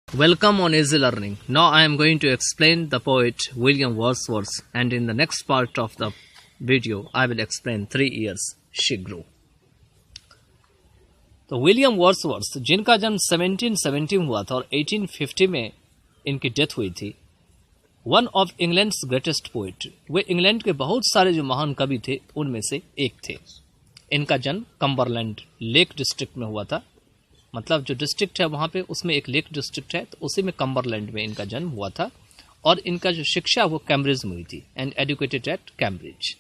Welcome on Easy Learning. Now I am going to explain the poet William Wordsworth, and in the next part of the video I will explain 3 years she grew. तो William Wordsworth जिनका जन्म 1717 हुआ था और 1850 में इनकी death हुई थी, one of England's greatest poet, way England के बहुत सारे जो महान कवि थे उनमें से एक थे। इनका जन्म कम्बरलैंड लेक डिस्ट्रिक्ट में हुआ था, मतलब जो डिस्ट्रिक्ट है वहाँ पे उसमें एक लेक डिस्ट्रिक्ट है, तो उसी में कम्बरलैंड में इनका जन्म हुआ था। और इनका जो शिक्षा वो कैम्ब्रिज में हुई थी, and educated eight Cambridge.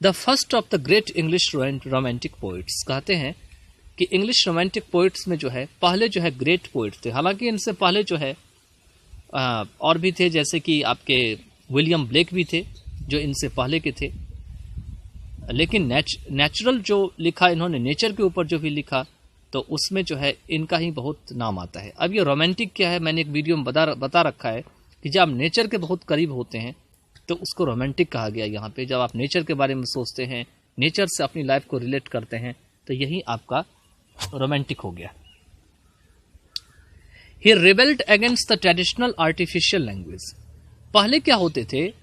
The first of the great English romantic poets, कहते हैं कि इंग्लिश रोमांटिक पोइट्स में जो है पहले जो है ग्रेट पोइट थे। हालांकि इनसे पहले जो है और भी थे, जैसे कि आपके विलियम ब्लेक भी थे जो इनसे पहले के थे, लेकिन नेचुरल जो लिखा इन्होंने, नेचर के ऊपर जो भी लिखा, तो उसमें जो है इनका ही बहुत नाम आता है। अब ये रोमांटिक क्या है, मैंने एक वीडियो में बता रखा है कि जब आप नेचर के बहुत करीब होते हैं तो उसको रोमांटिक कहा गया। यहाँ पे जब आप नेचर के बारे में सोचते हैं, नेचर से अपनी लाइफ को रिलेट करते हैं, तो यही आपका रोमांटिक हो गया। He rebelled against the traditional artificial language. पहले क्या होते थे,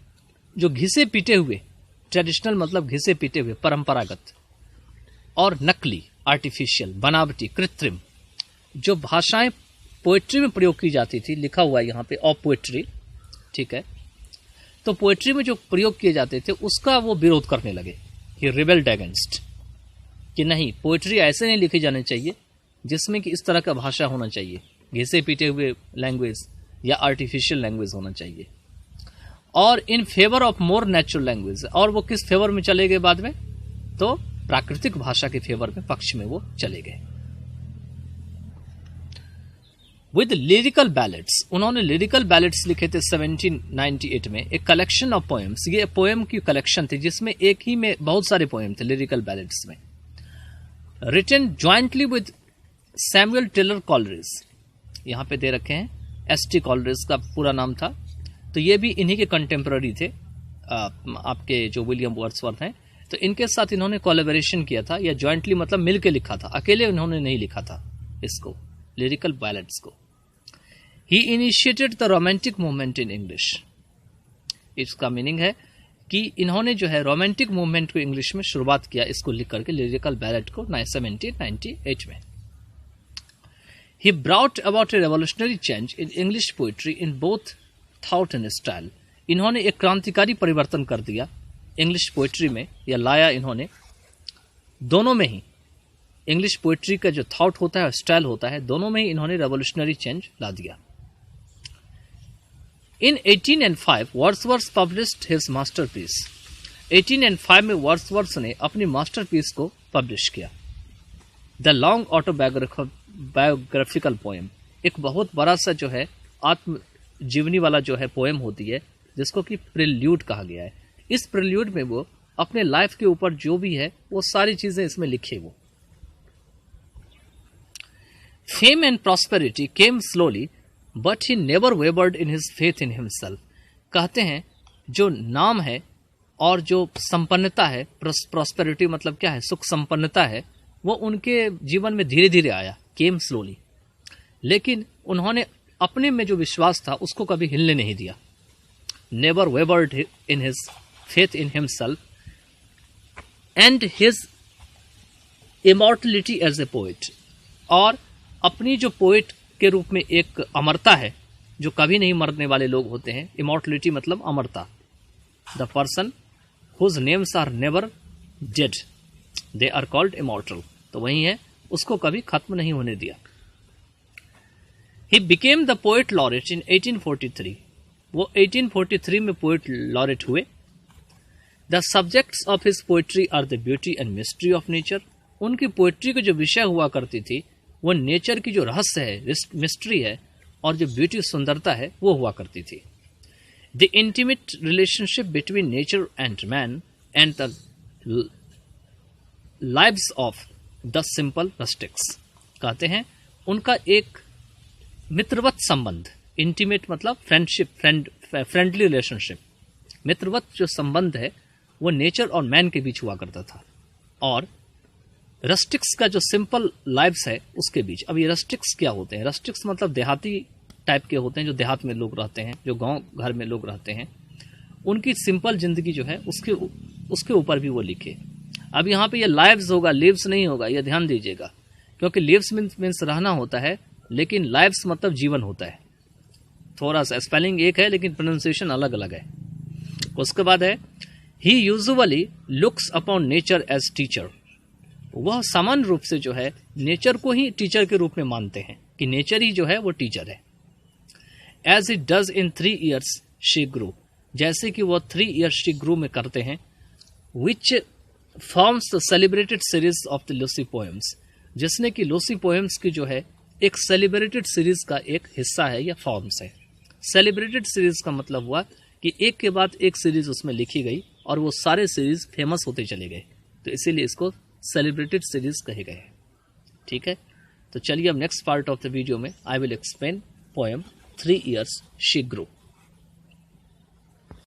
जो घिसे पीटे हुए, ट्रेडिशनल मतलब घिसे पीटे हुए, परंपरागत और नकली, आर्टिफिशियल, बनावटी, कृत्रिम जो भाषाएं पोएट्री में प्रयोग की जाती थी, लिखा हुआ है यहाँ पे ऑफ पोएट्री, ठीक है, तो पोएट्री में जो प्रयोग किए जाते थे उसका वो विरोध करने लगे। He rebelled against, कि नहीं, पोएट्री ऐसे नहीं लिखी जानी चाहिए जिसमें कि इस तरह का भाषा होना चाहिए, घिसे पीटे हुए लैंग्वेज या आर्टिफिशियल लैंग्वेज होना चाहिए। और in favour of more natural language, और वो किस फेवर में चले गए बाद में, तो प्राकृतिक भाषा के फेवर में, पक्ष में वो चले गए। विद लिरिकल बैलेट्स, उन्होंने लिरिकल बैलेट्स लिखे थे 1798 में, एक कलेक्शन ऑफ पोएम्स, ये पोएम की कलेक्शन थी जिसमें एक ही में बहुत सारे पोएम थे लिरिकल बैलेट्स में। Written jointly with Samuel Taylor Coleridge, यहाँ पे दे रखे हैं, एस.टी. कॉलरिज का पूरा नाम था, तो ये भी इन्हीं के कंटेम्पररी थे, आपके जो विलियम वर्ड्सवर्थ हैं। तो इनके साथ इन्होंने कोलैबोरेशन किया था, या ज्वाइंटली मतलब मिल के लिखा था, अकेले इन्होंने नहीं लिखा था इसको, लिरिकल बैलेट्स को। He initiated the romantic movement in English, इसका मीनिंग है कि इन्होंने जो है रोमांटिक मूवमेंट को इंग्लिश में शुरुआत किया, इसको लिख करके, लिरिकल बैलेट को 1798 में। He brought about a revolutionary change in English poetry in both thought and style. इन्होंने एक क्रांतिकारी परिवर्तन कर दिया इंग्लिश पोएट्री में, या लाया इन्होंने, दोनों में ही। इंग्लिश पोएट्री का जो थॉट होता है, स्टाइल होता है, दोनों में ही इन्होंने रेवोल्यूशनरी चेंज ला दिया। In 1805 Wordsworth published his masterpiece. 1805 में वर्ड्सवर्थ ने अपनी मास्टरपीस को पब्लिश किया, द लॉन्ग ऑटोबायोग्राफिकल पोएम, एक बहुत बड़ा सा जो है आत्मजीवनी वाला जो है पोएम होती है, जिसको कि प्रिल्यूड कहा गया है। इस प्रिल्यूड में वो अपने लाइफ के ऊपर जो भी है वो सारी चीजें इसमें लिखे। वो fame and prosperity came slowly but he never wavered in his faith in himself, कहते हैं जो नाम है और जो संपन्नता है, प्रॉस्पेरिटी मतलब क्या है, सुख संपन्नता है, वो उनके जीवन में धीरे धीरे आया, केम स्लोली, लेकिन उन्होंने अपने में जो विश्वास था उसको कभी हिलने नहीं दिया। Never wavered in his faith in himself and his immortality as a poet, और अपनी जो पोएट के रूप में एक अमरता है, जो कभी नहीं मरने वाले लोग होते हैं, इमॉर्टलिटी मतलब अमरता, the person whose names are never dead they are called immortal, तो वही है, उसको कभी खत्म नहीं होने दिया। He became the poet laureate in 1843, वो 1843 में पोएट लॉरेट हुए। The subjects of his poetry are the beauty and mystery of nature, उनकी पोएट्री की जो विषय हुआ करती थी वो नेचर की जो रहस्य है, मिस्ट्री है, और जो ब्यूटी, सुंदरता है, वो हुआ करती थी। The intimate relationship between nature and man and the lives of the simple rustics, कहते हैं उनका एक मित्रवत संबंध, इंटीमेट मतलब फ्रेंडशिप, फ्रेंडली रिलेशनशिप, मित्रवत जो संबंध है वो नेचर और मैन के बीच हुआ करता था। और रस्टिक्स का जो सिंपल लाइव्स है उसके बीच। अब ये रस्टिक्स क्या होते हैं? रस्टिक्स मतलब देहाती टाइप के होते हैं, जो देहात में लोग रहते हैं, जो गांव घर में लोग रहते हैं, उनकी सिंपल जिंदगी जो है उसके ऊपर भी वो लिखे। अब यहाँ पे ये लाइव्स होगा, लिव्स नहीं होगा, ये ध्यान दीजिएगा, क्योंकि लिव्स मीन्स रहना होता है, लेकिन लाइव्स मतलब जीवन होता है। थोड़ा सा स्पेलिंग एक है लेकिन प्रोनाउंसिएशन अलग अलग है। उसके बाद है he usually looks upon nature as teacher. वह सामान्य रूप से जो है नेचर को ही टीचर के रूप में मानते हैं, कि नेचर ही जो है वो टीचर है। As it does in 3 years she grew, जैसे कि वह 3 years शी ग्रू में करते हैं। Which forms the celebrated series of the Lucy poems, जिसने कि लूसी पोएम्स की जो है एक सेलिब्रेटेड सीरीज का एक हिस्सा है या फॉर्म्स है। सेलिब्रेटेड सीरीज का मतलब हुआ कि एक के बाद एक सीरीज उसमें लिखी गई और वो सारे सीरीज फेमस होते चले गए, तो इसीलिए इसको सेलिब्रेटेड सीरीज कहे गए। ठीक है, तो चलिए अब next part of the video में I will explain poem 3 years she Guru.